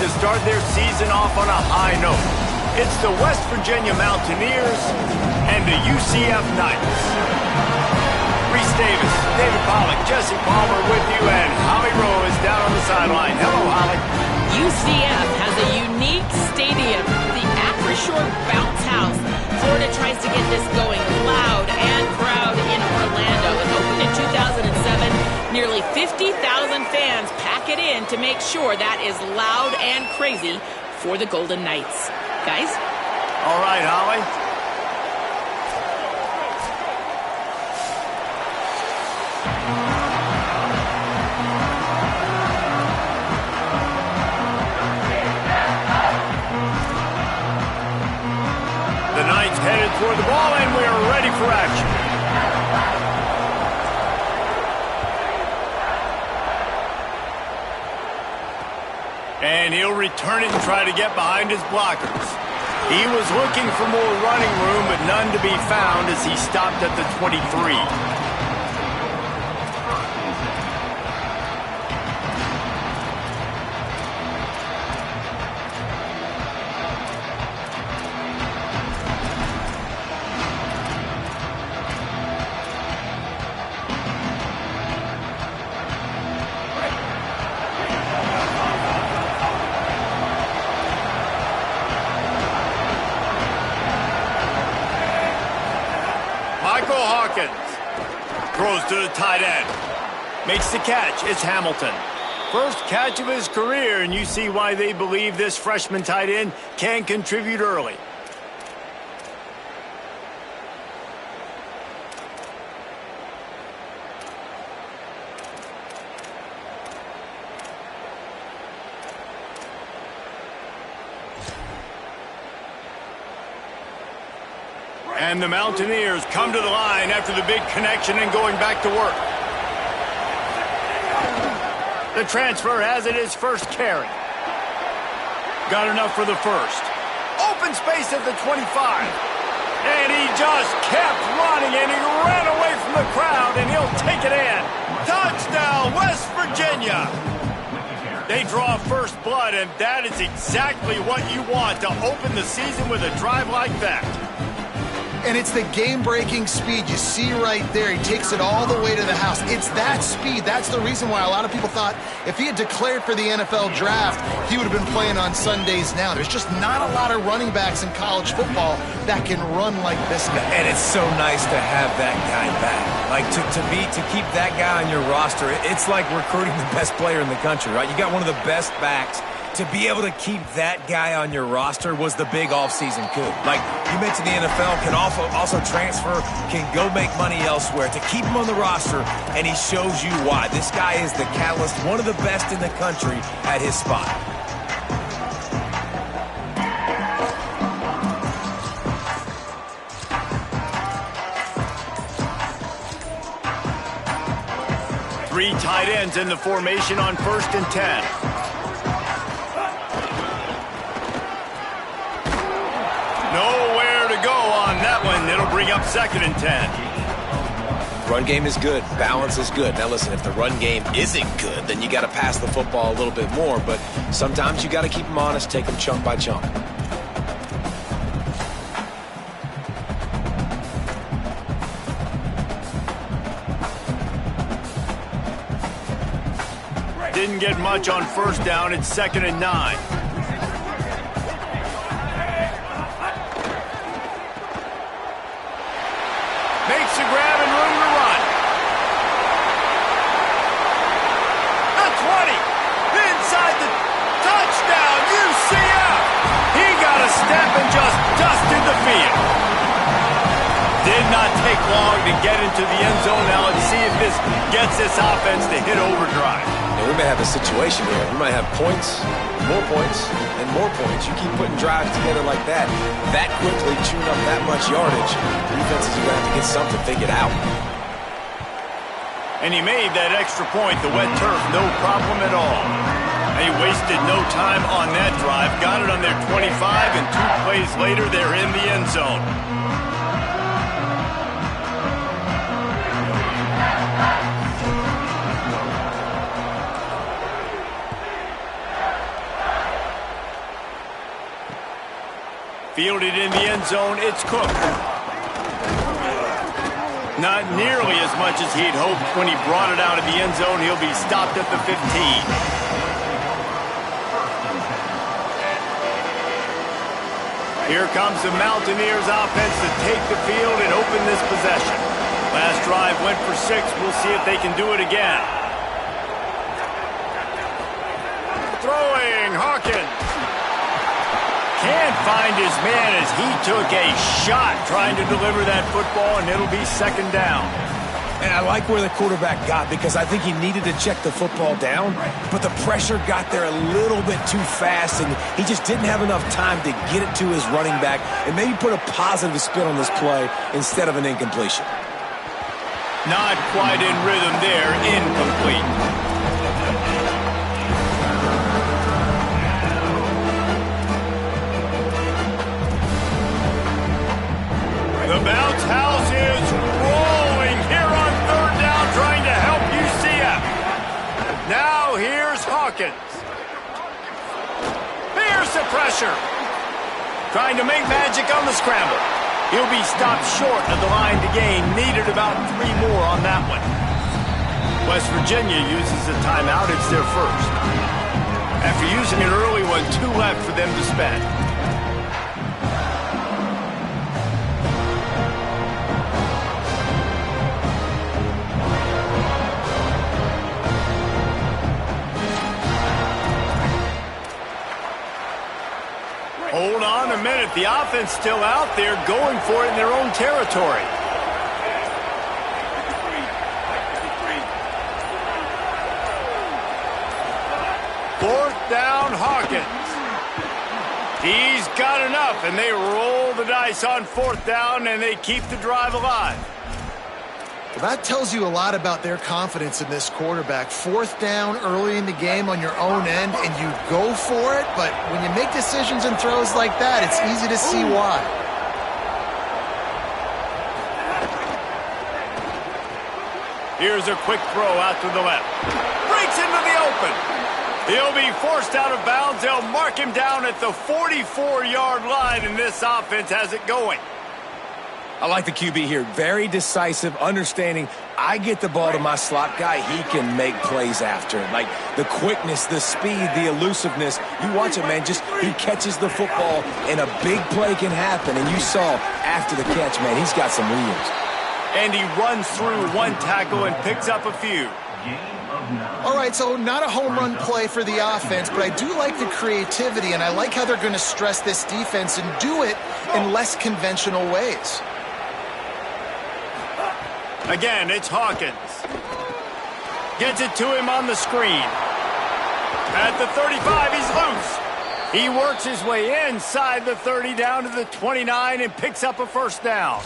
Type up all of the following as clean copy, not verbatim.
to start their season off on a high note. It's the West Virginia Mountaineers and the UCF Knights. Reese Davis, David Pollack, Jesse Palmer with you, and Holly Rowe is down on the sideline. Hello, Holly. UCF has a unique stadium, the Acrisure Bounce House. Florida tries to get this going loud and proud in Orlando. It opened in 2007. Nearly 50,000 fans pack it in to make sure that is loud and crazy for the Golden Knights. Guys? All right, Holly. The Knights headed toward the ball, and we are ready for action. And he'll return it and try to get behind his blockers. He was looking for more running room, but none to be found as he stopped at the 23. Throws to the tight end. Makes the catch. It's Hamilton. First catch of his career, and you see why they believe this freshman tight end can contribute early. And the Mountaineers come to the line after the big connection and going back to work. The transfer has it his first carry. Got enough for the first. Open space at the 25. And he just kept running, and he ran away from the crowd, and he'll take it in. Touchdown, West Virginia. They draw first blood, and that is exactly what you want to open the season with a drive like that. And it's the game-breaking speed you see right there. He takes it all the way to the house. It's that speed. That's the reason why a lot of people thought if he had declared for the NFL draft, he would have been playing on Sundays now. There's just not a lot of running backs in college football that can run like this guy. And it's so nice to have that guy back. Like, to keep that guy on your roster, it's like recruiting the best player in the country, right? You got one of the best backs. To be able to keep that guy on your roster was the big offseason coup. Like you mentioned, the NFL can also transfer, can go make money elsewhere. To keep him on the roster, and he shows you why. This guy is the catalyst, one of the best in the country at his spot. Three tight ends in the formation on 1st and 10. Nowhere to go on that one. It'll bring up 2nd and 10. Run game is good. Balance is good. Now listen, if the run game isn't good, then you got to pass the football a little bit more. But sometimes you got to keep them honest, take them chunk by chunk. Didn't get much on 1st down. It's 2nd and 9. Makes the grab and room to run. The 20. Inside the touchdown, UCF. He got a step and just dusted the field. Did not take long to get into the end zone. Now let's see if this gets this offense to hit overdrive. And we may have a situation here. We might have points, more points, and more points. You keep putting drives together like that quickly, chewing up that much yardage, defenses are going to have to get something figured out. And he made that extra point, the wet turf, no problem at all. And he wasted no time on that drive. Got it on their 25, and 2 plays later, they're in the end zone. Fielded in the end zone, it's Cook. Not nearly as much as he'd hoped when he brought it out of the end zone. He'll be stopped at the 15. Here comes the Mountaineers offense to take the field and open this possession. Last drive went for 6. We'll see if they can do it again. Throwing, Hawkins. Can't find his man as he took a shot trying to deliver that football, and it'll be second down. And I like where the quarterback got because I think he needed to check the football down, but the pressure got there a little bit too fast, and he just didn't have enough time to get it to his running back and maybe put a positive spin on this play instead of an incompletion. Not quite in rhythm there, incomplete. The bounce house is rolling here on third down, trying to help UCF. Now here's Hawkins. Here's the pressure. Trying to make magic on the scramble. He'll be stopped short of the line to gain. Needed about 3 more on that one. West Virginia uses a timeout. It's their first. After using an early one, 2 left for them to spend. Hold on a minute. The offense still out there going for it in their own territory. Fourth down, Hawkins. He's got enough, and they roll the dice on fourth down, and they keep the drive alive. Well, that tells you a lot about their confidence in this quarterback. Fourth down early in the game on your own end, and you go for it, but when you make decisions and throws like that, it's easy to see why. Here's a quick throw out to the left. Breaks into the open. He'll be forced out of bounds. They'll mark him down at the 44-yard line, and this offense has it going. I like the QB here. Very decisive, understanding I get the ball to my slot guy, he can make plays after it. Like the quickness, the speed, the elusiveness. You watch it, man. Just he catches the football, and a big play can happen. And you saw after the catch, man, he's got some wheels. And he runs through 1 tackle and picks up a few. All right, so not a home run play for the offense, but I do like the creativity, and I like how they're going to stress this defense and do it in less conventional ways. Again, it's Hawkins. Gets it to him on the screen. At the 35, he's loose. He works his way inside the 30 down to the 29 and picks up a first down.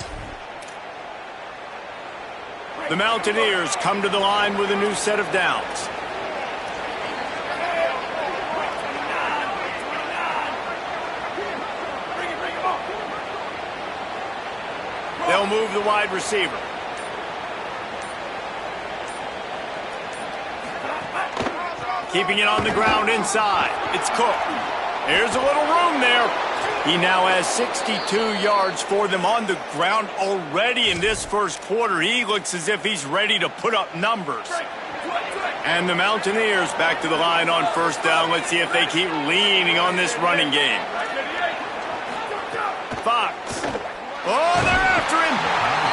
The Mountaineers come to the line with a new set of downs. They'll move the wide receiver. Keeping it on the ground inside. It's Cook. Here's a little room there. He now has 62 yards for them on the ground already in this first quarter. He looks as if he's ready to put up numbers. And the Mountaineers back to the line on first down. Let's see if they keep leaning on this running game. Fox. Oh, they're after him.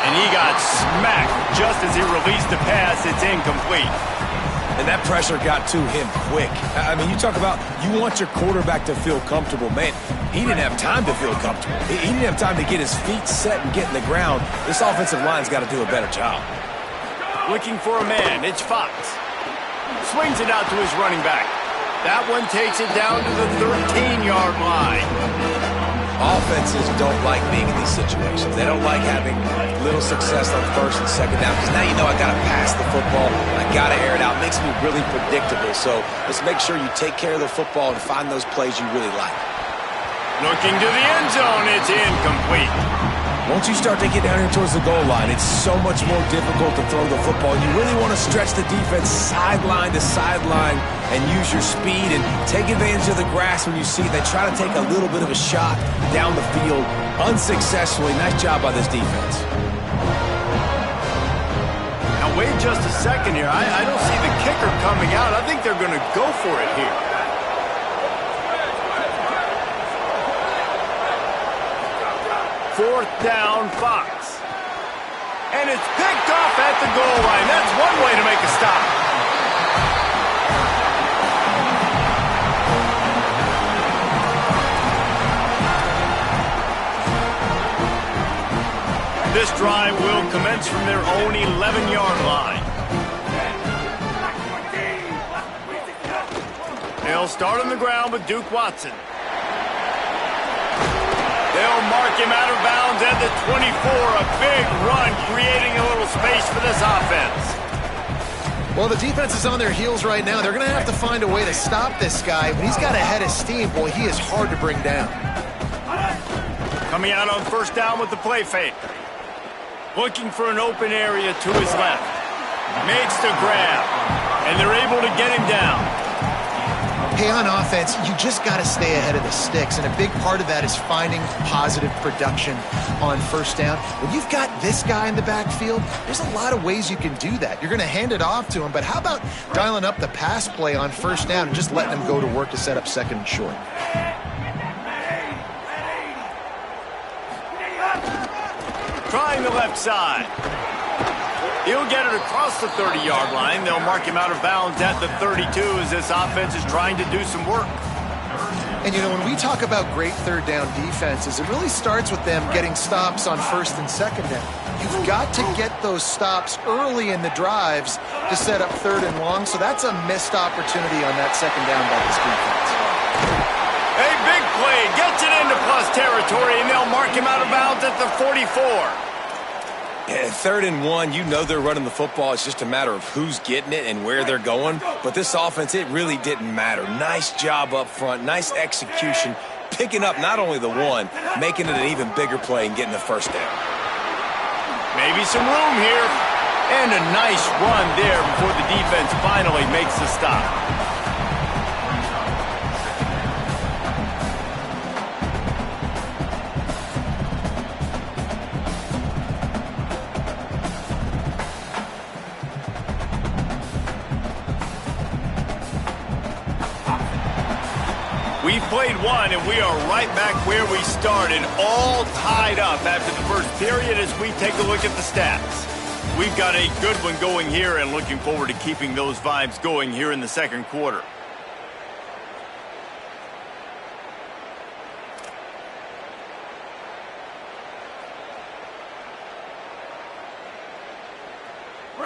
And he got smacked just as he released the pass. It's incomplete. And that pressure got to him quick. I mean, you talk about you want your quarterback to feel comfortable. Man, he didn't have time to feel comfortable. He didn't have time to get his feet set and get in the ground. This offensive line's got to do a better job. Looking for a man. It's Fox. Swings it out to his running back. That one takes it down to the 13-yard line. Offenses don't like being in these situations. They don't like having little success on first and second down because now you know I got to pass the football. I got to air it out. It makes me really predictable. So let's make sure you take care of the football and find those plays you really like. Looking to the end zone. It's incomplete. Once you start to get down here towards the goal line, it's so much more difficult to throw the football. You really want to stretch the defense sideline to sideline and use your speed and take advantage of the grass when you see it. They try to take a little bit of a shot down the field unsuccessfully. Nice job by this defense. Now, wait just a second here. I don't see the kicker coming out. I think they're going to go for it here. Fourth down, Fox. And it's picked off at the goal line. That's one way to make a stop. This drive will commence from their own 11-yard line. They'll start on the ground with Duke Watson. They'll mark him out of bounds at the 24. A big run, creating a little space for this offense. Well, the defense is on their heels right now. They're going to have to find a way to stop this guy. When he's got a head of steam, boy, he is hard to bring down. Coming out on first down with the play fake. Looking for an open area to his left. Makes the grab. And they're able to get him down. Hey, on offense, you just got to stay ahead of the sticks, and a big part of that is finding positive production on first down. When you've got this guy in the backfield, there's a lot of ways you can do that. You're going to hand it off to him, but how about dialing up the pass play on first down and just letting him go to work to set up second and short? Trying the left side. He'll get it across the 30-yard line. They'll mark him out of bounds at the 32 as this offense is trying to do some work. And, you know, when we talk about great third down defenses, it really starts with them getting stops on first and second down. You've got to get those stops early in the drives to set up third and long, so that's a missed opportunity on that second down by this defense. A big play, gets it into plus territory, and they'll mark him out of bounds at the 44. Yeah, 3rd and 1, you know they're running the football. It's just a matter of who's getting it and where they're going. But this offense, it really didn't matter. Nice job up front, nice execution, picking up not only the one, making it an even bigger play and getting the first down. Maybe some room here. And a nice run there before the defense finally makes the stop. We played one, and we are right back where we started, all tied up after the first period as we take a look at the stats. We've got a good one going here and looking forward to keeping those vibes going here in the second quarter.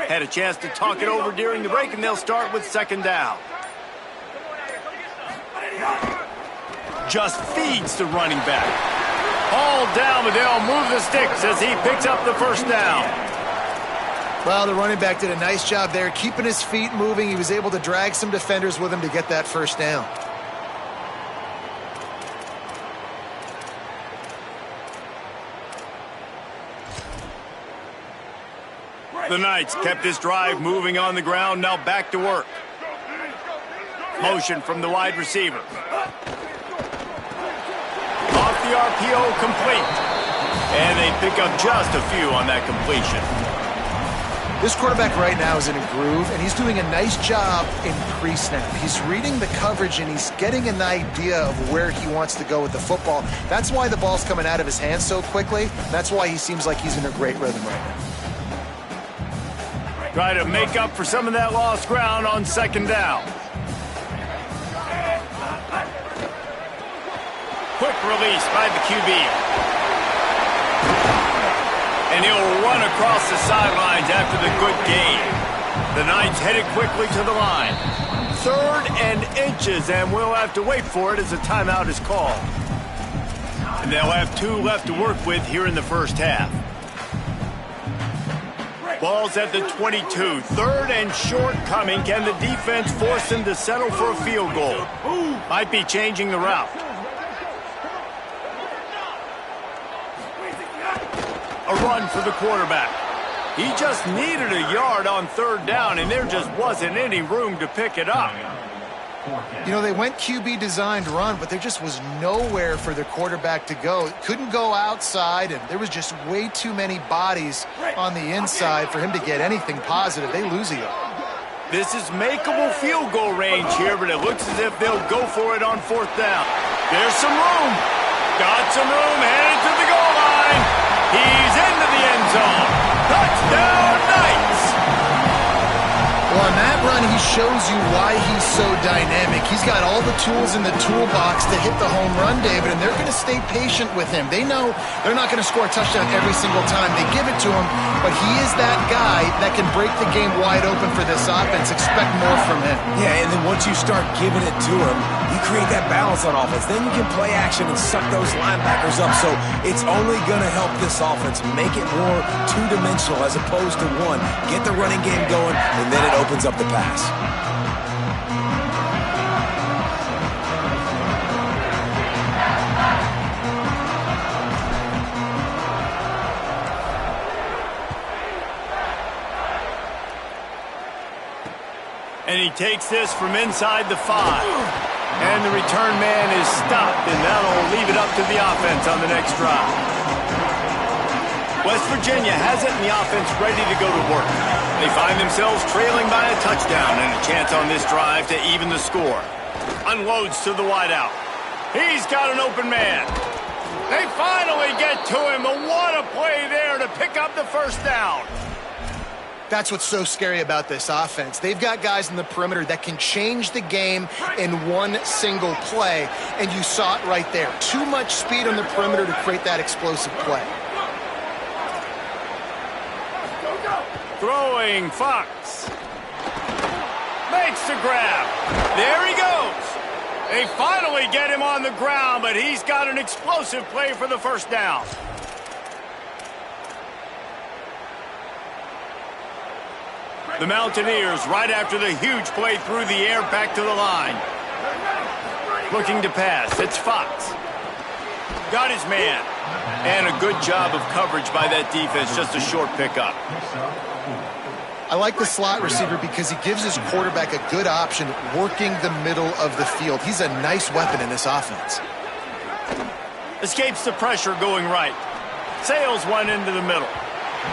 Had a chance to talk it over during the break, and they'll start with second down. Just feeds the running back. All down, but they'll move the sticks as he picks up the first down. Well, the running back did a nice job there, keeping his feet moving. He was able to drag some defenders with him to get that first down. The Knights kept this drive moving on the ground, now back to work. Motion from the wide receiver. Off the RPO, complete. And they pick up just a few on that completion. This quarterback right now is in a groove, and he's doing a nice job in pre-snap. He's reading the coverage, and he's getting an idea of where he wants to go with the football. That's why the ball's coming out of his hands so quickly. That's why he seems like he's in a great rhythm right now. Try to make up for some of that lost ground on second down. Quick release by the QB. And he'll run across the sidelines after the good gain. The Knights headed quickly to the line. 3rd and inches, and we'll have to wait for it as a timeout is called. And they'll have 2 left to work with here in the first half. Ball's at the 22. 3rd and short coming. Can the defense force them to settle for a field goal? Might be changing the route. A run for the quarterback. He just needed a yard on third down, and there just wasn't any room to pick it up. You know, they went QB designed run, but there just was nowhere for the quarterback to go. Couldn't go outside, and there was just way too many bodies on the inside for him to get anything positive. They lose a yard. This is makeable field goal range here, but it looks as if they'll go for it on fourth down. There's some room. Got some room, headed to the goal line. He's into the end zone. Touchdown, Knights! Well, on that run, he shows you why he's so dynamic. He's got all the tools in the toolbox to hit the home run, David, and they're going to stay patient with him. They know they're not going to score a touchdown every single time they give it to him, but he is that guy that can break the game wide open for this offense. Expect more from him. Yeah, and then once you start giving it to him, you create that balance on offense. Then you can play action and suck those linebackers up. So it's only going to help this offense make it more two-dimensional as opposed to one. Get the running game going, and then it opens up the pass. And he takes this from inside the 5. And the return man is stopped, and that'll leave it up to the offense on the next drive. West Virginia has it, and the offense ready to go to work. They find themselves trailing by a touchdown and a chance on this drive to even the score. Unloads to the wideout. He's got an open man. They finally get to him, but what a play there to pick up the first down. That's what's so scary about this offense. They've got guys in the perimeter that can change the game in one single play, and you saw it right there. Too much speed on the perimeter to create that explosive play. Throwing Fox. Makes the grab. There he goes. They finally get him on the ground, but he's got an explosive play for the first down. The Mountaineers, right after the huge play through the air, back to the line. Looking to pass. It's Fox. Got his man. And a good job of coverage by that defense. Just a short pickup. I like the slot receiver because he gives his quarterback a good option working the middle of the field. He's a nice weapon in this offense. Escapes the pressure going right. Sails one into the middle.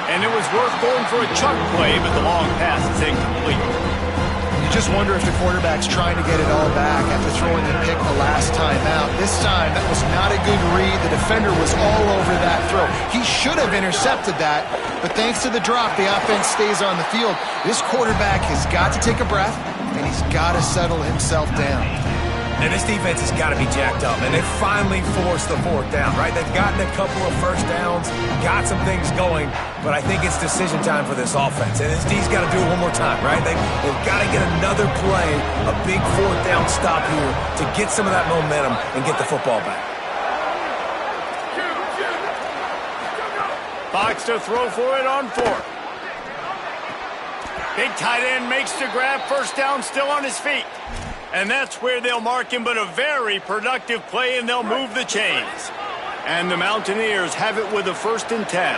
And it was worth going for a chunk play, but the long pass is incomplete. You just wonder if the quarterback's trying to get it all back after throwing the pick the last time out. This time, that was not a good read. The defender was all over that throw. He should have intercepted that, but thanks to the drop, the offense stays on the field. This quarterback has got to take a breath, and he's got to settle himself down. And this defense has got to be jacked up, and they finally forced the fourth down, right? They've gotten a couple of first downs, got some things going, but I think it's decision time for this offense. And this D's got to do it one more time, right? They've got to get another play, a big fourth down stop here to get some of that momentum and get the football back. Fox to throw for it on fourth. Big tight end makes the grab, first down, still on his feet. And that's where they'll mark him, but a very productive play, and they'll move the chains. And the Mountaineers have it with a 1st and 10.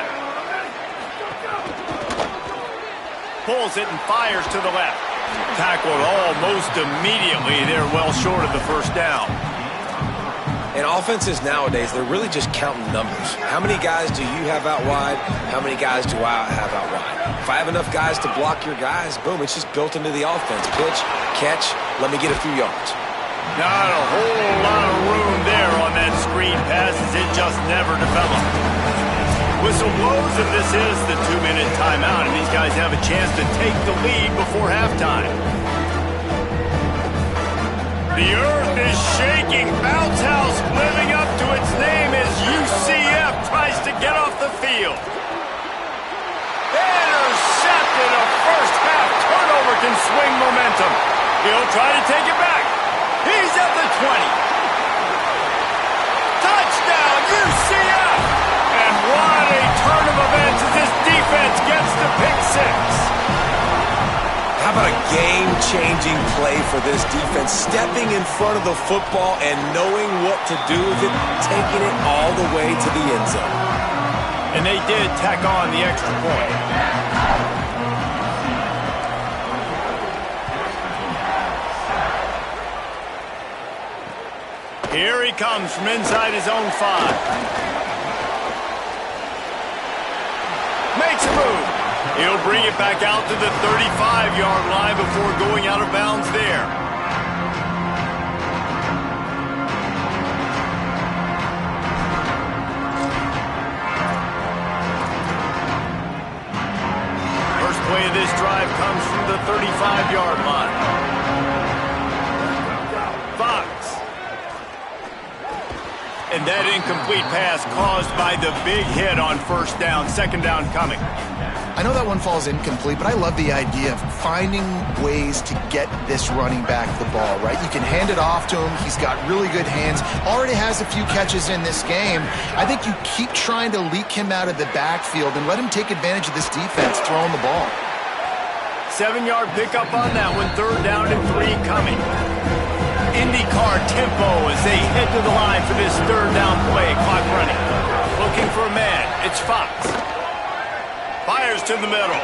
Pulls it and fires to the left. Tackled almost immediately. They're well short of the first down. And offenses nowadays, they're really just counting numbers. How many guys do you have out wide? How many guys do I have out wide? If I have enough guys to block your guys, boom, it's just built into the offense. Pitch, catch, let me get a few yards. Not a whole lot of room there on that screen pass as it just never developed. Whistle blows, and this is the 2-minute timeout, and these guys have a chance to take the lead before halftime. The earth is shaking. Bounce House living up to its name as UCF tries to get off the field. Intercepted. A first half turnover can swing momentum. He'll try to take it back. He's at the 20. Touchdown, UCF! And what a turn of events as this defense gets the pick 6. How about a game-changing play for this defense? Stepping in front of the football and knowing what to do with it, taking it all the way to the end zone. And they did tack on the extra point. Here he comes from inside his own 5. Makes a move. He'll bring it back out to the 35-yard line before going out of bounds there. First play of this drive comes from the 35-yard line. Fox. And that incomplete pass caused by the big hit on first down. Second down coming. I know that one falls incomplete, but I love the idea of finding ways to get this running back the ball, right? You can hand it off to him. He's got really good hands. Already has a few catches in this game. I think you keep trying to leak him out of the backfield and let him take advantage of this defense throwing the ball. 7-yard pickup on that one. Third down and 3 coming. IndyCar tempo as they head to the line for this third down play. Clock running. Looking for a man. It's Fox. Fires to the middle.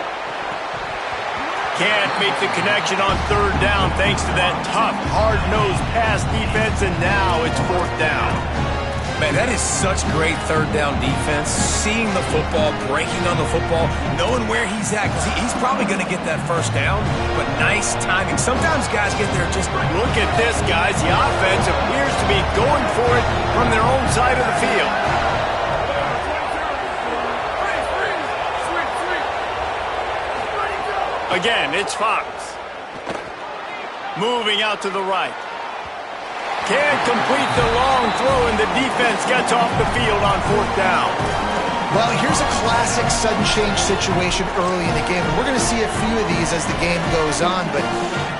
Can't make the connection on third down thanks to that tough, hard-nosed pass defense, and now it's fourth down. Man, that is such great third down defense. Seeing the football, breaking on the football, knowing where he's at, because he's probably going to get that first down, but nice timing. Sometimes guys get there just... Look at this, guys. The offense appears to be going for it from their own side of the field. Again, it's Fox. Moving out to the right. Can't complete the long throw, and the defense gets off the field on fourth down. Well, here's a classic sudden change situation early in the game. And we're going to see a few of these as the game goes on. But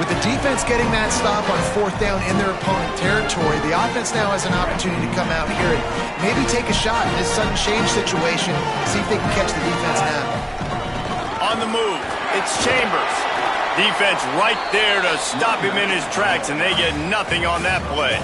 with the defense getting that stop on fourth down in their opponent territory, the offense now has an opportunity to come out here and maybe take a shot in this sudden change situation, see if they can catch the defense now. On the move, it's Chambers. Defense right there to stop him in his tracks, and they get nothing on that play.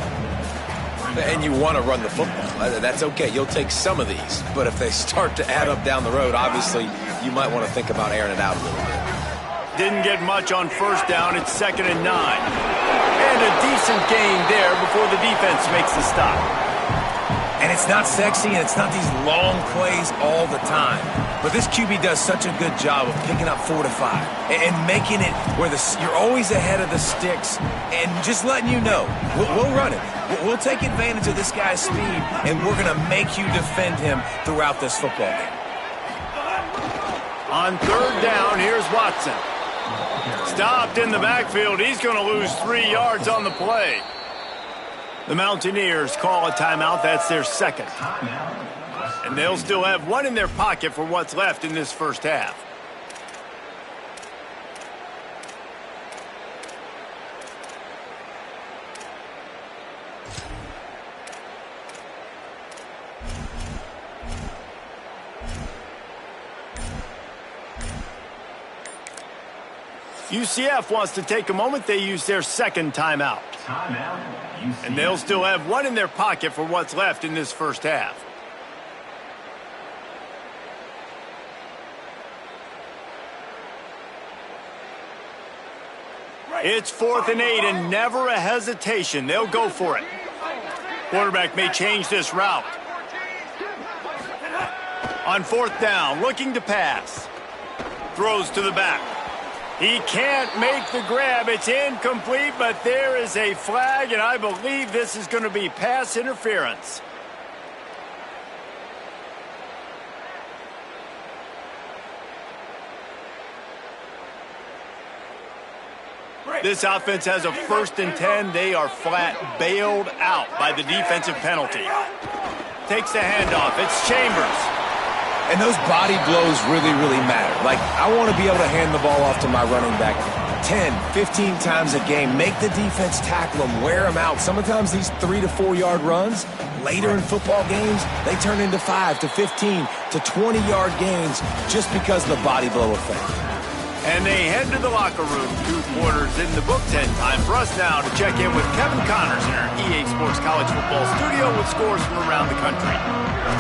And you want to run the football. That's okay. You'll take some of these. But if they start to add up down the road, obviously, you might want to think about airing it out a little bit. Didn't get much on first down. It's 2nd and 9. And a decent gain there before the defense makes the stop. And it's not sexy, and it's not these long plays all the time. But this QB does such a good job of picking up 4 to 5 and making it where you're always ahead of the sticks and just letting you know, we'll run it. We'll take advantage of this guy's speed, and we're going to make you defend him throughout this football game. On third down, here's Watson. Stopped in the backfield. He's going to lose 3 yards on the play. The Mountaineers call a timeout. That's their second. And they'll still have one in their pocket for what's left in this first half. UCF wants to take a moment. They use their second timeout. And they'll still have one in their pocket for what's left in this first half. It's 4th and 8 and never a hesitation. They'll go for it. Quarterback may change this route. On fourth down, looking to pass. Throws to the back. He can't make the grab. It's incomplete, but there is a flag, and I believe this is going to be pass interference. This offense has a 1st and 10. They are flat bailed out by the defensive penalty. Takes the handoff. It's Chambers. And those body blows really, really matter. Like, I want to be able to hand the ball off to my running back 10, 15 times a game. Make the defense tackle them, wear them out. Sometimes these 3 to 4 yard runs, later in football games, they turn into 5 to 15 to 20 yard gains just because of the body blow effect. And they head to the locker room to quarters in the books, and time for us now to check in with Kevin Connors in our EA Sports College Football studio with scores from around the country.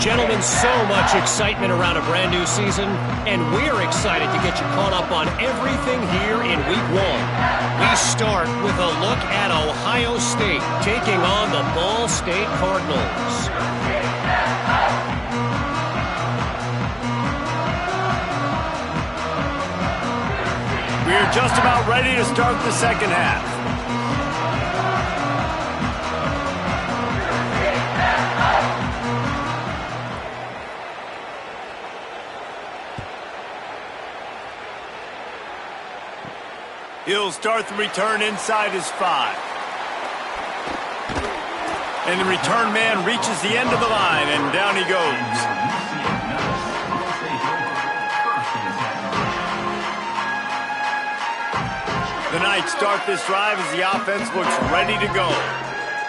Gentlemen, so much excitement around a brand new season, and we're excited to get you caught up on everything here in Week 1. We start with a look at Ohio State taking on the Ball State Cardinals. We're just about ready to start the second half. He'll start the return inside his 5. And the return man reaches the end of the line, and down he goes. The Knights start this drive as the offense looks ready to go.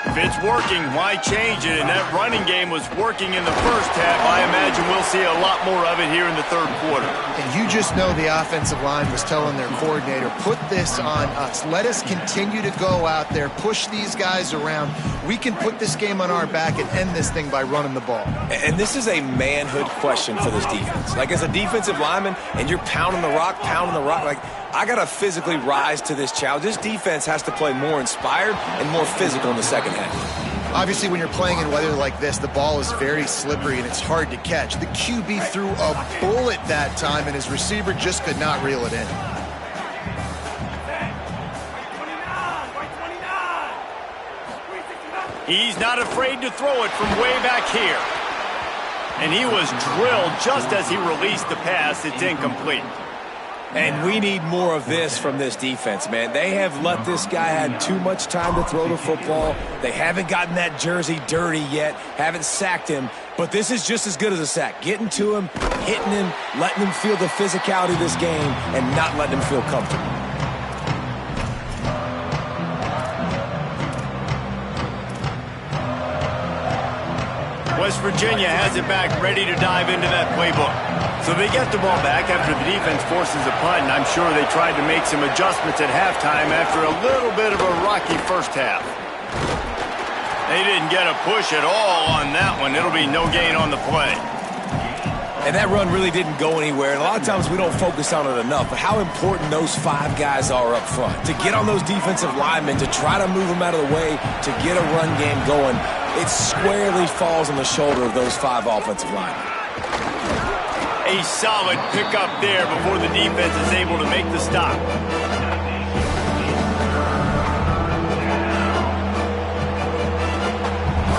If it's working, why change it? And that running game was working in the first half. I imagine we'll see a lot more of it here in the third quarter. And you just know the offensive line was telling their coordinator, put this on us. Let us continue to go out there, push these guys around. We can put this game on our back and end this thing by running the ball. And this is a manhood question for this defense. Like, as a defensive lineman, and you're pounding the rock, like, I got to physically rise to this challenge. This defense has to play more inspired and more physical in the second half. Obviously, when you're playing in weather like this, the ball is very slippery and it's hard to catch. The QB threw a bullet that time, and his receiver just could not reel it in. He's not afraid to throw it from way back here. And he was drilled just as he released the pass. It's incomplete. And we need more of this from this defense, man. They have let this guy have too much time to throw the football. They haven't gotten that jersey dirty yet, haven't sacked him. But this is just as good as a sack. Getting to him, hitting him, letting him feel the physicality of this game, and not letting him feel comfortable. West Virginia has it back, ready to dive into that playbook. So they get the ball back after the defense forces a punt, and I'm sure they tried to make some adjustments at halftime after a little bit of a rocky first half. They didn't get a push at all on that one. It'll be no gain on the play. And that run really didn't go anywhere, and a lot of times we don't focus on it enough, but how important those 5 guys are up front. To get on those defensive linemen, to try to move them out of the way, to get a run game going, it squarely falls on the shoulder of those 5 offensive linemen. A solid pickup there before the defense is able to make the stop.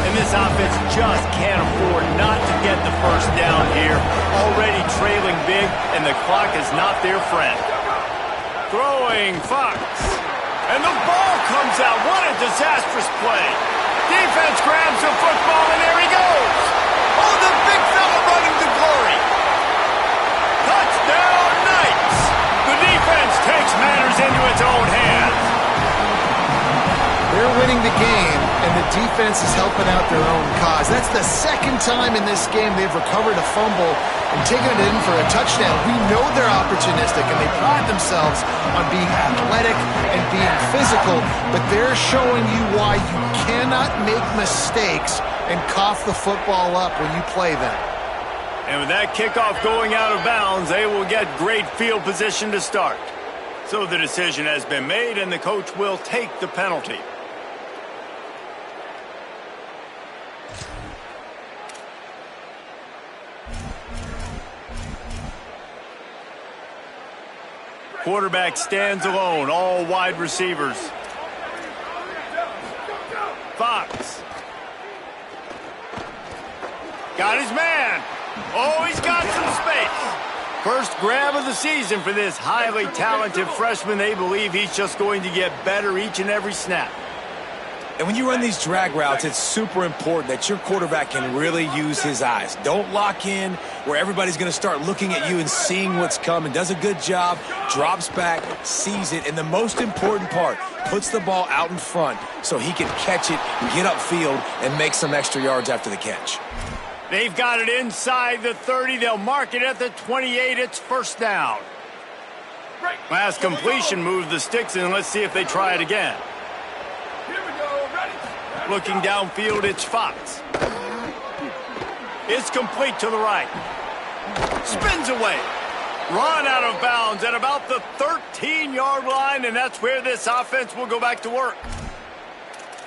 And this offense just can't afford not to get the first down here. Already trailing big, and the clock is not their friend. Throwing Fox. And the ball comes out. What a disastrous play. Defense grabs the football, and there he goes. Oh, the big fella running to glory. Touchdown, Knights! The defense takes matters into its own hands. They're winning the game, and the defense is helping out their own cause. That's the second time in this game they've recovered a fumble and taken it in for a touchdown. We know they're opportunistic, and they pride themselves on being athletic and being physical, but they're showing you why you cannot make mistakes and cough the football up when you play them. And with that kickoff going out of bounds, they will get great field position to start. So the decision has been made, and the coach will take the penalty. Quarterback stands alone, all wide receivers. Fox. Got his man. Oh, he's got some space. First grab of the season for this highly talented freshman. They believe he's just going to get better each and every snap. And when you run these drag routes, it's super important that your quarterback can really use his eyes. Don't lock in where everybody's going to start looking at you and seeing what's coming. Does a good job, drops back, sees it, and the most important part, puts the ball out in front so he can catch it, get upfield, and make some extra yards after the catch. They've got it inside the 30. They'll mark it at the 28. It's first down. Last completion moved the sticks, and let's see if they try it again. Looking downfield, it's Fox. It's complete to the right. Spins away. Run out of bounds at about the 13-yard line, and that's where this offense will go back to work.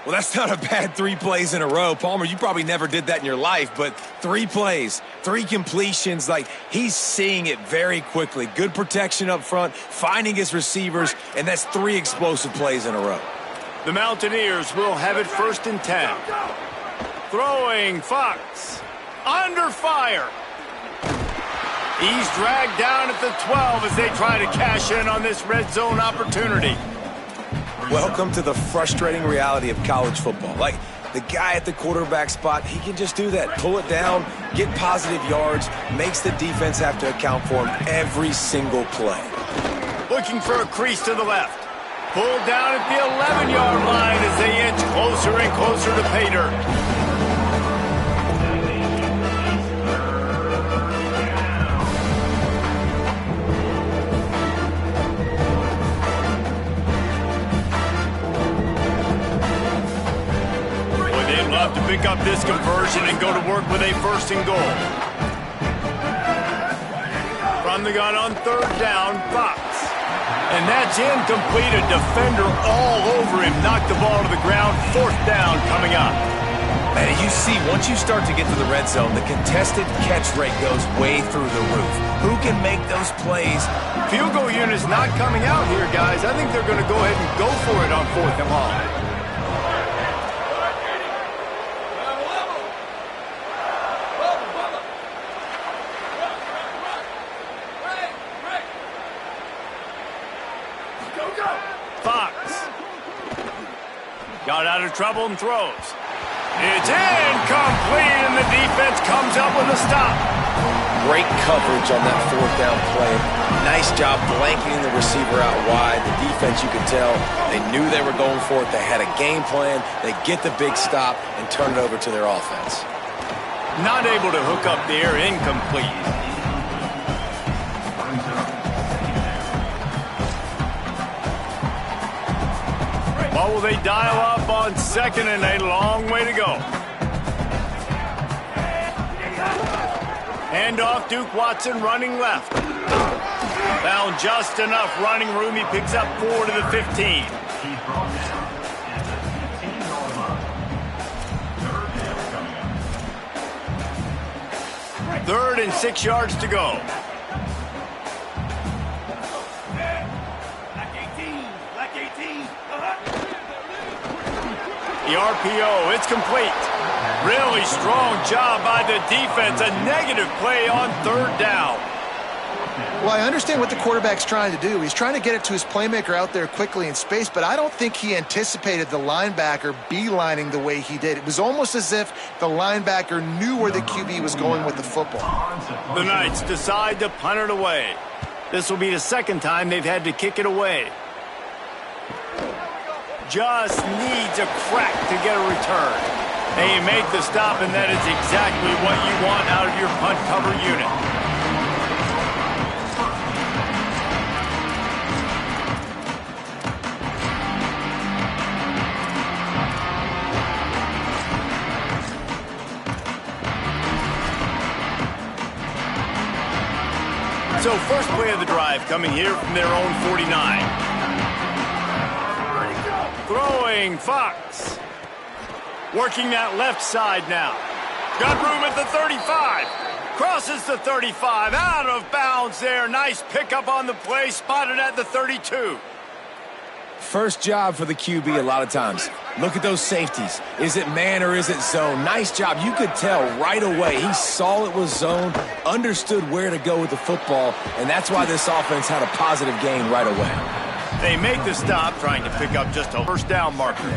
Well, that's not a bad 3 plays in a row. Palmer, you probably never did that in your life, but 3 plays, 3 completions, like he's seeing it very quickly. Good protection up front, finding his receivers, and that's 3 explosive plays in a row. The Mountaineers will have it 1st and 10. Throwing Fox. Under fire. He's dragged down at the 12 as they try to cash in on this red zone opportunity. Welcome to the frustrating reality of college football. Like, the guy at the quarterback spot, he can just do that. Pull it down, get positive yards, makes the defense have to account for him every single play. Looking for a crease to the left. Pulled down at the 11-yard line as they inch closer and closer to pay dirt. To pick up this conversion and go to work with a 1st and goal. From the gun on 3rd down, Fox. And that's incomplete. A defender all over him. Knocked the ball to the ground. 4th down coming up. Man, you see, once you start to get to the red zone, the contested catch rate goes way through the roof. Who can make those plays? Field goal unit's not coming out here, guys. I think they're going to go ahead and go for it on 4th and long. Got out of trouble and throws. It's incomplete, and the defense comes up with a stop. Great coverage on that 4th down play. Nice job blanketing the receiver out wide. The defense, you could tell, they knew they were going for it. They had a game plan. They get the big stop and turn it over to their offense. Not able to hook up there, incomplete. What will they dial up on 2nd and a long way to go? Hand off, Duke Watson running left. Found just enough running room. He picks up 4 to the 15. Third and 6 yards to go. The RPO, it's complete. Really strong job by the defense. A negative play on 3rd down. Well, I understand what the quarterback's trying to do. He's trying to get it to his playmaker out there quickly in space, but I don't think he anticipated the linebacker beelining the way he did. It was almost as if the linebacker knew where the QB was going with the football. The Knights decide to punt it away. This will be the 2nd time they've had to kick it away. Just needs a crack to get a return. And you make the stop, and that is exactly what you want out of your punt cover unit. So first play of the drive coming here from their own 49. Throwing Fox. Working that left side now. Got room at the 35. Crosses the 35. Out of bounds there. Nice pickup on the play. Spotted at the 32. First job for the QB a lot of times. Look at those safeties. Is it man or is it zone? Nice job. You could tell right away. He saw it was zone, understood where to go with the football, and that's why this offense had a positive gain right away. They make the stop, trying to pick up just a first down marker.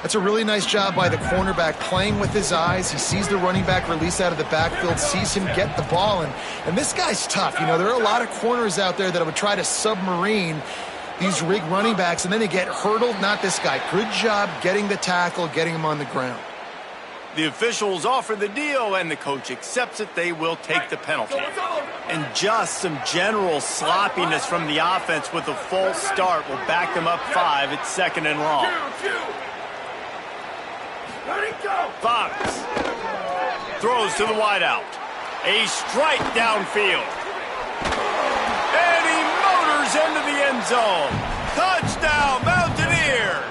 That's a really nice job by the cornerback, playing with his eyes. He sees the running back release out of the backfield, sees him get the ball, and this guy's tough. You know, there are a lot of corners out there that would try to submarine these rig running backs, and then they get hurdled. Not this guy. Good job getting the tackle, getting him on the ground. The officials offer the deal, and the coach accepts it. They will take the penalty. And just some general sloppiness from the offense with a false start will back them up 5. It's 2nd and long. Fox throws to the wideout. A strike downfield. And he motors into the end zone. Touchdown, Mountaineers!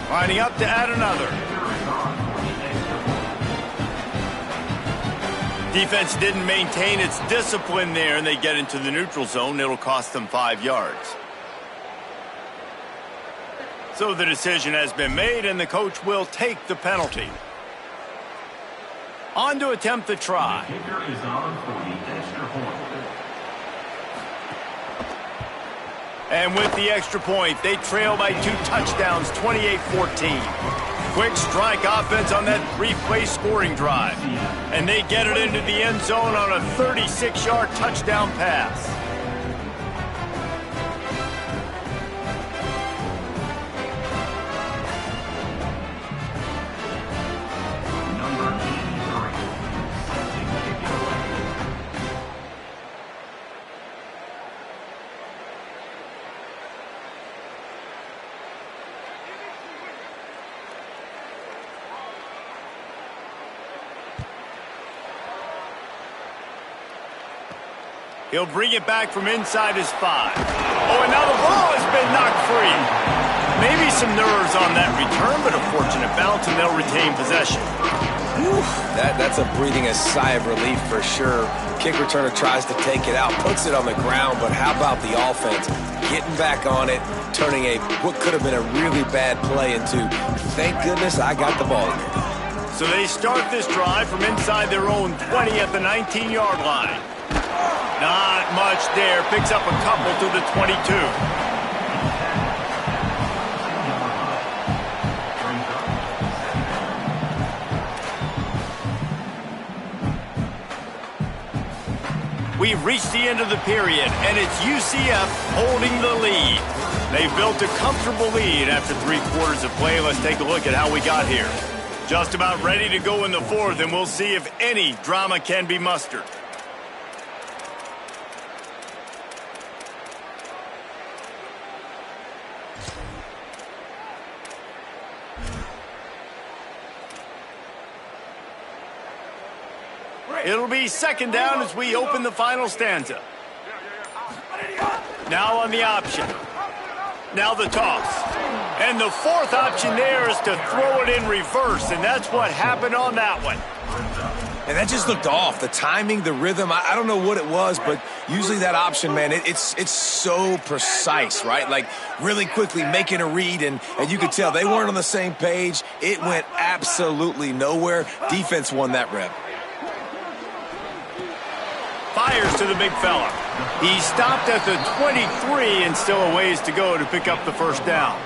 Lining up to add another. Defense didn't maintain its discipline there, and they get into the neutral zone. It'll cost them 5 yards. So the decision has been made, and the coach will take the penalty. On to attempt the try. And with the extra point, they trail by 2 touchdowns, 28-14. Quick strike offense on that 3-play scoring drive. And they get it into the end zone on a 36-yard touchdown pass. He'll bring it back from inside his 5. Oh, and now the ball has been knocked free. Maybe some nerves on that return, but a fortunate bounce, and they'll retain possession. Whew, that's a breathing a sigh of relief for sure. Kick returner tries to take it out, puts it on the ground, but how about the offense? Getting back on it, turning what could have been a really bad play into, thank goodness I got the ball here. So they start this drive from inside their own 20 at the 19-yard line. Not much there. Picks up a couple to the 22. We've reached the end of the period, and it's UCF holding the lead. They've built a comfortable lead after 3 quarters of play. Let's take a look at how we got here. Just about ready to go in the 4th, and we'll see if any drama can be mustered. It'll be 2nd down as we open the final stanza. Now on the option. Now the toss. And the 4th option there is to throw it in reverse, and that's what happened on that one. And that just looked off. The timing, the rhythm, I don't know what it was, but usually that option, man, it's so precise, right? Like really quickly making a read, and you could tell they weren't on the same page. It went absolutely nowhere. Defense won that rep. Fires to the big fella. He stopped at the 23 and still a ways to go to pick up the 1st down.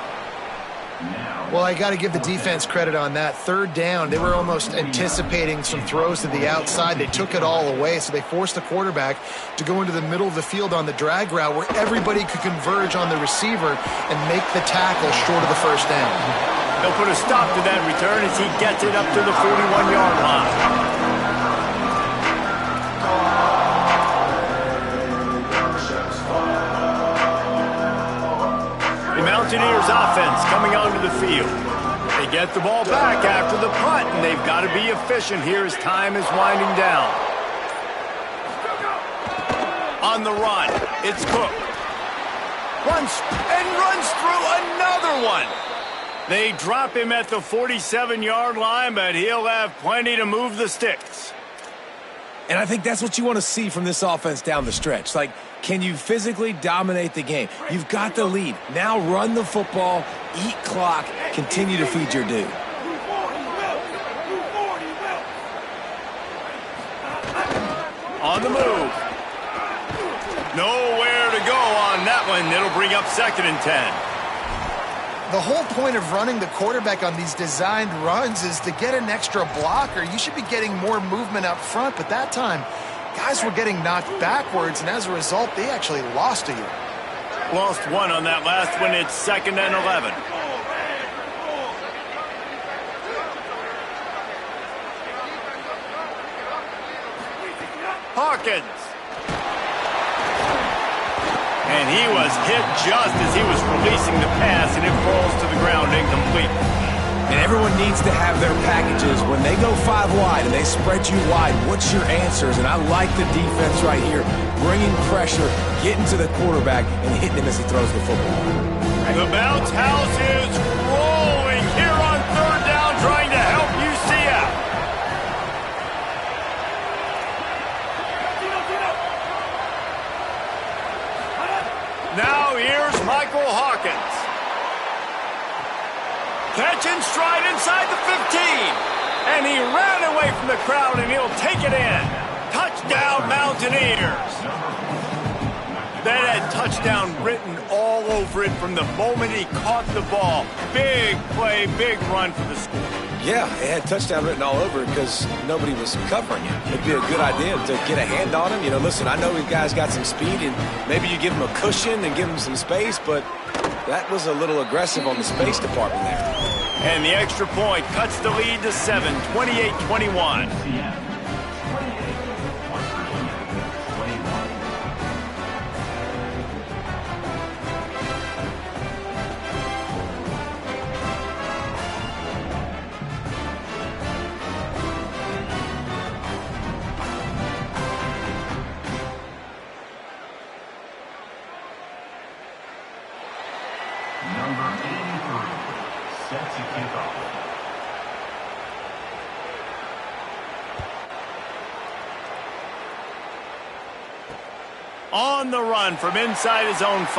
Well, I got to give the defense credit on that. 3rd down, they were almost anticipating some throws to the outside. They took it all away, so they forced the quarterback to go into the middle of the field on the drag route where everybody could converge on the receiver and make the tackle short of the 1st down. They'll put a stop to that return as he gets it up to the 41-yard line. The Mountaineers offense coming onto the field. They get the ball back after the punt, and they've got to be efficient here as time is winding down. On the run, it's Cook. Runs through another one. They drop him at the 47-yard line, but he'll have plenty to move the sticks. And I think that's what you want to see from this offense down the stretch. Like, can you physically dominate the game? You've got the lead. Now run the football, eat clock, continue to feed your dude. On the move. Nowhere to go on that one. It'll bring up 2nd and 10. The whole point of running the quarterback on these designed runs is to get an extra blocker. You should be getting more movement up front, but that time, guys were getting knocked backwards, and as a result, they actually lost to you. Lost one on that last one. It's 2nd and 11. Hawkins. And he was hit just as he was releasing the pass, and it falls to the ground incomplete. And everyone needs to have their packages. When they go 5 wide and they spread you wide, what's your answers? And I like the defense right here, bringing pressure, getting to the quarterback, and hitting him as he throws the football. The bounce house is rolling here on 3rd down, trying to help UCF. Now here's Michael Hawkins. Catch and stride inside the 15. And he ran away from the crowd, and he'll take it in. Touchdown, Mountaineers. That had touchdown written all over it from the moment he caught the ball. Big play, big run for the school. Yeah, it had touchdown written all over it because nobody was covering him. It'd be a good idea to get a hand on him. You know, listen, I know these guys got some speed, and maybe you give him a cushion and give him some space, but that was a little aggressive on the space department there. And the extra point cuts the lead to 7, 28-21. Number 83, set to kick off. On the run from inside his own 5.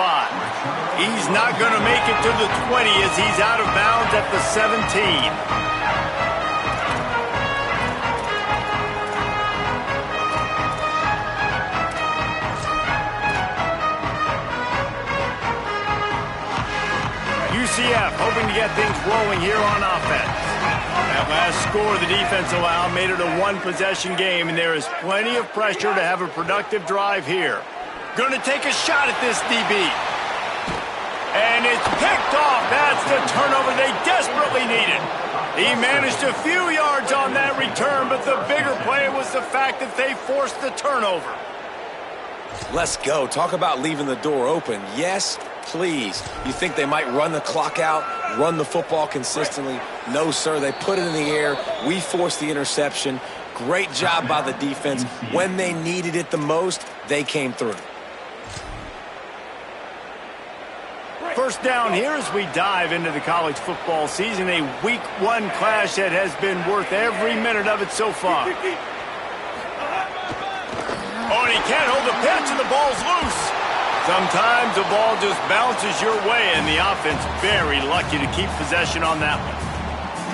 He's not going to make it to the 20 as he's out of bounds at the 17. UCF hoping to get things rolling here on offense. That last score the defense allowed made it a 1-possession game, and there is plenty of pressure to have a productive drive here. Going to take a shot at this DB. And it's picked off. That's the turnover they desperately needed. He managed a few yards on that return, but the bigger play was the fact that they forced the turnover. Let's go. Talk about leaving the door open. Yes, please. You think they might run the clock out, run the football consistently? No, sir. They put it in the air. We forced the interception. Great job by the defense. When they needed it the most, they came through. First down here as we dive into the college football season. A week 1 clash that has been worth every minute of it so far. Oh, and he can't hold the pitch, and the ball's loose. Sometimes the ball just bounces your way, and the offense very lucky to keep possession on that one.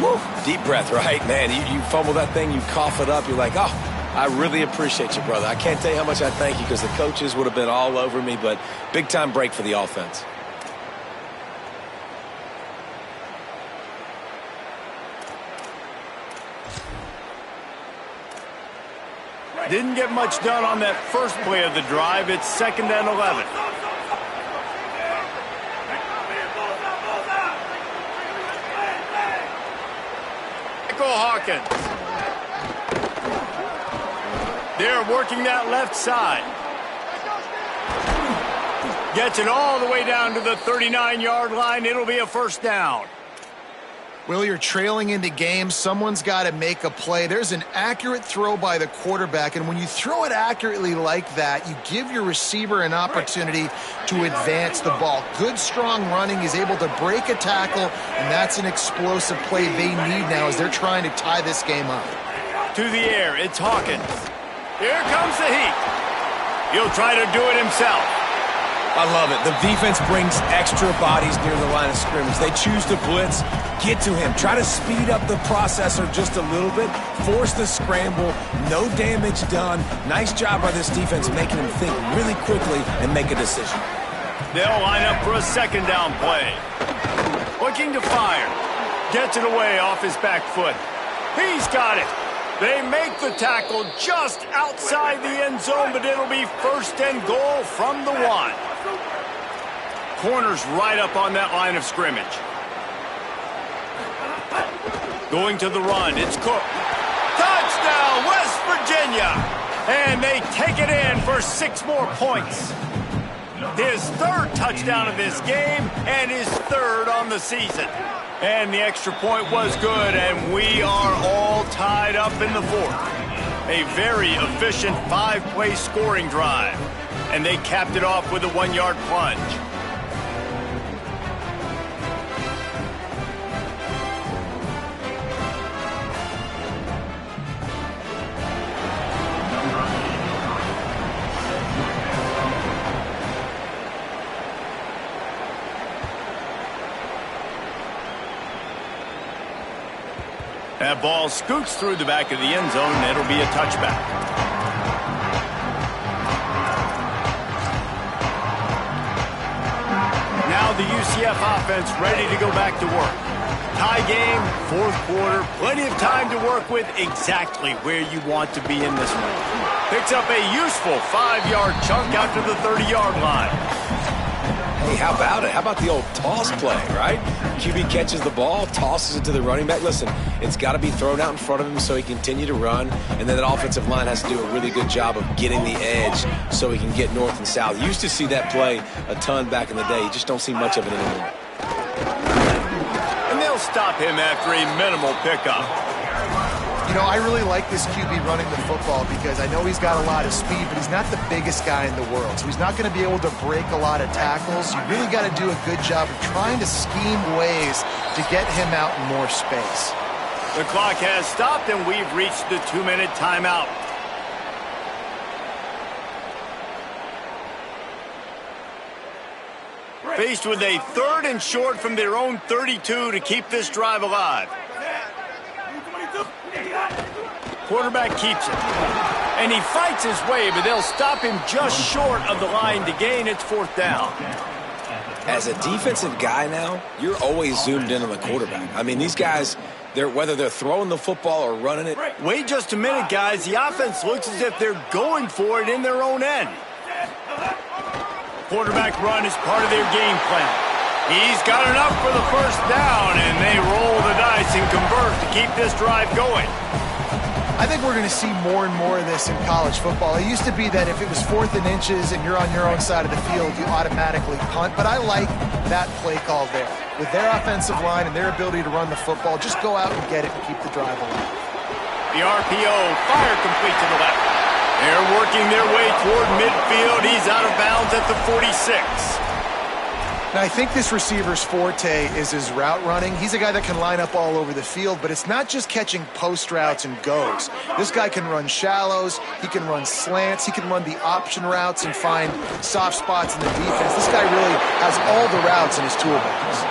Woo. Deep breath, right, man? You fumble that thing, you cough it up, you're like, oh, I really appreciate you, brother. I can't tell you how much I thank you because the coaches would have been all over me, but big-time break for the offense. Didn't get much done on that first play of the drive. It's 2nd and 11. Michael Hawkins. They're working that left side. Gets it all the way down to the 39-yard line. It'll be a first down. Will, you're trailing into games. Someone's got to make a play. There's an accurate throw by the quarterback, and when you throw it accurately like that, you give your receiver an opportunity to advance the ball. Good, strong running. He's able to break a tackle, and that's an explosive play they need now as they're trying to tie this game up. To the air, it's Hawkins. Here comes the heat. He'll try to do it himself. I love it. The defense brings extra bodies near the line of scrimmage. They choose to blitz, get to him, try to speed up the processor just a little bit, force the scramble, no damage done. Nice job by this defense making him think really quickly and make a decision. They'll line up for a second down play. Looking to fire. Gets it away off his back foot. He's got it. They make the tackle just outside the end zone, but it'll be first and goal from the 1. Corner's right up on that line of scrimmage. Going to the run, it's Cook. Touchdown, West Virginia! And they take it in for 6 more points. His 3rd touchdown of this game and his 3rd on the season. And the extra point was good, and we are all tied up in the 4th. A very efficient 5-play scoring drive. And they capped it off with a 1-yard plunge. That ball scoots through the back of the end zone, and it'll be a touchback. Now the UCF offense ready to go back to work. Tie game, 4th quarter, plenty of time to work with, exactly where you want to be in this one. Picks up a useful 5-yard chunk out to the 30-yard line. Hey, how about it? How about the old toss play, right? QB catches the ball, tosses it to the running back. Listen, it's got to be thrown out in front of him so he can continue to run, and then that offensive line has to do a really good job of getting the edge so he can get north and south. You used to see that play a ton back in the day. You just don't see much of it anymore. And they'll stop him after a minimal pickup. You know, I really like this QB running the football because I know he's got a lot of speed, but he's not the biggest guy in the world. So he's not going to be able to break a lot of tackles. You really got to do a good job of trying to scheme ways to get him out in more space. The clock has stopped, and we've reached the 2-minute timeout. Faced with a 3rd and short from their own 32 to keep this drive alive. Quarterback keeps it. And he fights his way, but they'll stop him just short of the line to gain. It's 4th down. As a defensive guy now, you're always zoomed in on the quarterback. I mean, these guys, whether they're throwing the football or running it. Wait just a minute, guys. The offense looks as if they're going for it in their own end. Quarterback run is part of their game plan. He's got enough for the 1st down, and they roll the dice and convert to keep this drive going. I think we're going to see more and more of this in college football. It used to be that if it was 4th and inches and you're on your own side of the field, you automatically punt. But I like that play call there. With their offensive line and their ability to run the football, just go out and get it and keep the drive alive. The RPO, fire complete to the left. They're working their way toward midfield. He's out of bounds at the 46. Now, I think this receiver's forte is his route running. He's a guy that can line up all over the field, but it's not just catching post routes and goes. This guy can run shallows, he can run slants, he can run the option routes and find soft spots in the defense. This guy really has all the routes in his toolbox.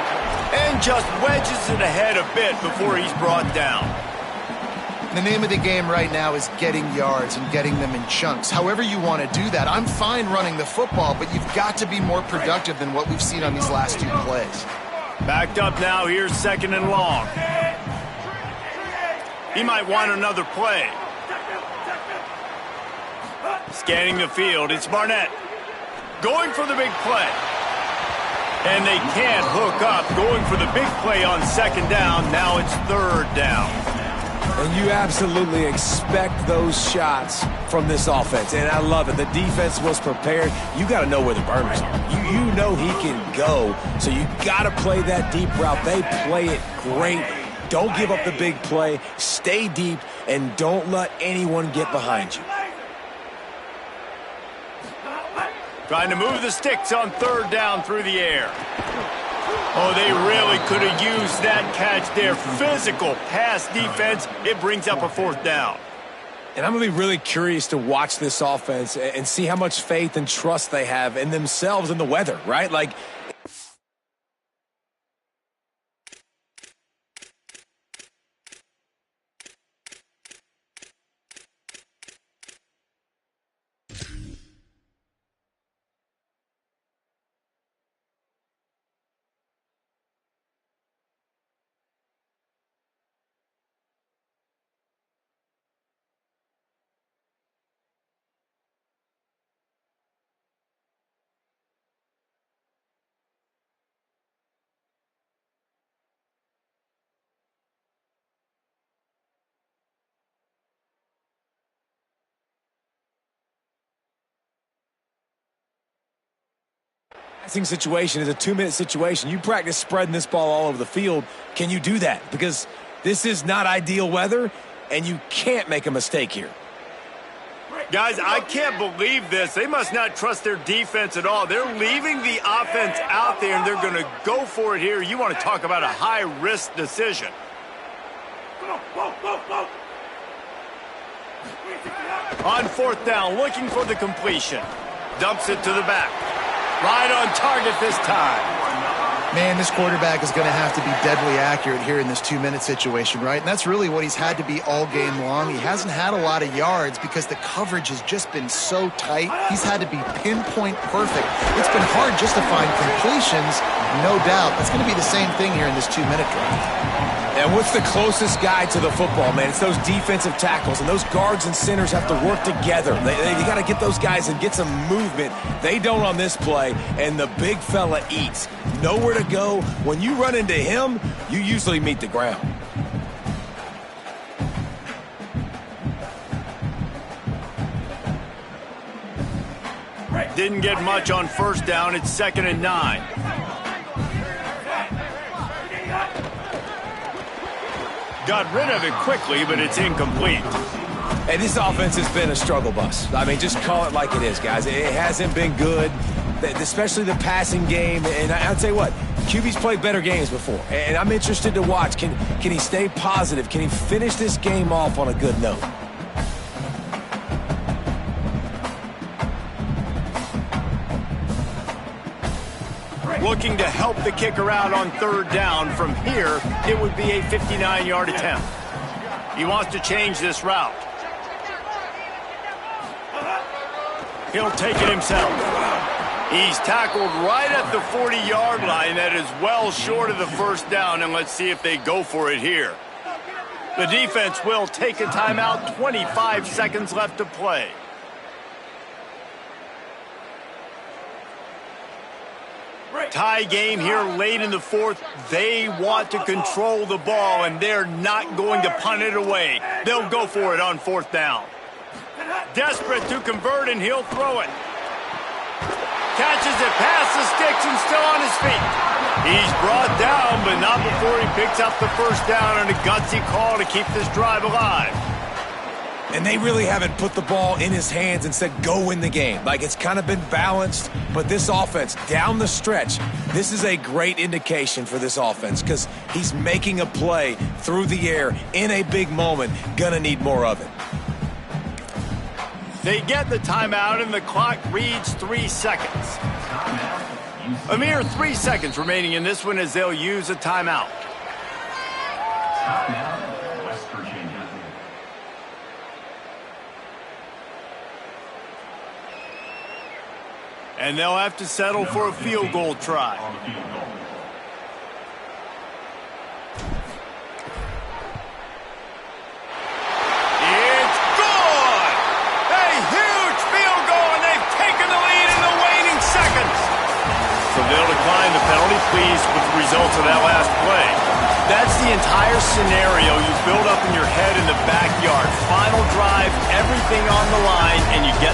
And just wedges it ahead a bit before he's brought down. The name of the game right now is getting yards and getting them in chunks. However you want to do that. I'm fine running the football, but you've got to be more productive than what we've seen on these last 2 plays. Backed up now, here's 2nd and long. He might want another play. Scanning the field, it's Barnett. Going for the big play. And they can't hook up. Going for the big play on 2nd down. Now it's 3rd down. And you absolutely expect those shots from this offense. And I love it. The defense was prepared. You got to know where the burners are. You know he can go. So you got to play that deep route. They play it great. Don't give up the big play. Stay deep, and don't let anyone get behind you. Trying to move the sticks on third down through the air. Oh, they really could have used that catch there. Physical pass defense. It brings up a fourth down. And I'm going to be really curious to watch this offense and see how much faith and trust they have in themselves and the weather, right? Like, passing situation is a 2-minute situation. You practice spreading this ball all over the field. Can you do that? Because this is not ideal weather, and you can't make a mistake here. Guys, I can't believe this. They must not trust their defense at all. They're leaving the offense out there, and they're going to go for it here. You want to talk about a high-risk decision. On fourth down, looking for the completion. Dumps it to the back. Right on target this time. Man, this quarterback is going to have to be deadly accurate here in this 2-minute situation, right? And that's really what he's had to be all game long. He hasn't had a lot of yards because the coverage has just been so tight. He's had to be pinpoint perfect. It's been hard just to find completions, no doubt. That's going to be the same thing here in this 2-minute drive. And what's the closest guy to the football, man? It's those defensive tackles, and those guards and centers have to work together. They got to get those guys and get some movement. They don't on this play, and the big fella eats. Nowhere to go. When you run into him, you usually meet the ground. Didn't get much on first down. It's 2nd and 9. Got rid of it quickly, but it's incomplete. Hey, this offense has been a struggle bus. I mean, just call it like it is, guys. It hasn't been good, especially the passing game. And I'll tell you what, QB's played better games before. And I'm interested to watch. Can he stay positive? Can he finish this game off on a good note? Looking to help the kicker out on third down. From here, it would be a 59-yard attempt. He wants to change this route. He'll take it himself. He's tackled right at the 40-yard line. That is well short of the first down, and let's see if they go for it here. The defense will take a timeout. 25 seconds left to play. Tie game here late in the fourth. They want to control the ball, and they're not going to punt it away. They'll go for it on fourth down. Desperate to convert, and he'll throw it. Catches it past the sticks and still on his feet. He's brought down, but not before he picks up the first down on a gutsy call to keep this drive alive. And they really haven't put the ball in his hands and said, go win the game. Like, it's kind of been balanced, but this offense, down the stretch, this is a great indication for this offense because he's making a play through the air in a big moment. Gonna need more of it. They get the timeout, and the clock reads 3 seconds. A mere 3 seconds remaining in this one as they'll use a timeout. Timeout, West Virginia. And they'll have to settle for a field goal try. On the field goal. It's good! A huge field goal, and they've taken the lead in the waning seconds. So they'll decline the penalty, pleased with the results of that last play. That's the entire scenario you build up in your head in the backyard. Final drive, everything on the line, and you get the